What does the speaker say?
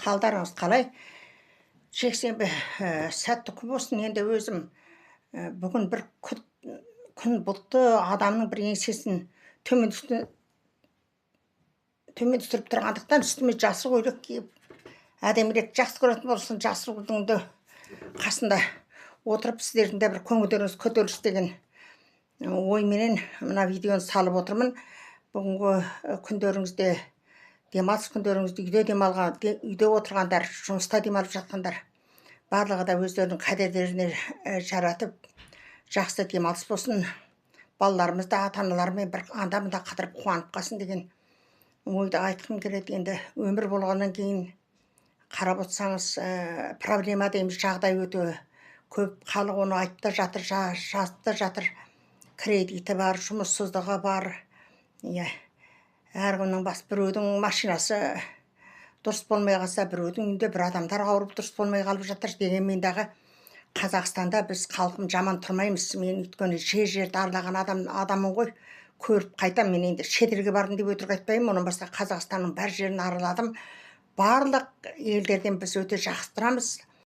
Қалдарыңыз қалай? Жексенбі сәтті күн болсын. Енді өзім бүгін бір күн бұлтты, адамның бір еңсесін төмен түсіріп тұрғандықтан үстіме жасыл көйлек киіп, әдемірек жақсы көретін болсын, жасыл гүлдің қасында отырып сіздердің де бір көңілдеріңіз көтерілсін деген ойменен мына видеоны салып отырмын. Бүгінгі күндеріңізде, демалыс күндеріңізде үйде отырғандар, жұмыста демалып жатқандар, барлығы да өздерінің қадірлеріне жаратып, жақсы демалыс болсын. Балаларымыз да ата-аналарымен бір анда-мында қыдырып қуанып қалсын деген ойды айтқым келеді. Енді өмір болғаннан кейін қарап отырсаңыз, проблема дейміз, жағдай өте көп. Халық оны айтып та жатыр, жазып та жатыр. Кредиті бар, жұмыссыздығы бар. Әркімнің біреудің машинасы дұрыс болмай қалса, біреудің үйінде бір адамдар ауырып дұрыс болмай қалып жатыр. Дегенмен дағы Қазақстанда біз халқым жаман тұрмаймыз. Мен өйткені жерді аралаған адаммын ғой. Көріп қайтам. Мен енді шетелге бардым деп өтірік айтпаймын. Онан басқа Қазақстанның бар жерін араладым. Барлық елдерден біз өте жақсы тұрамыз.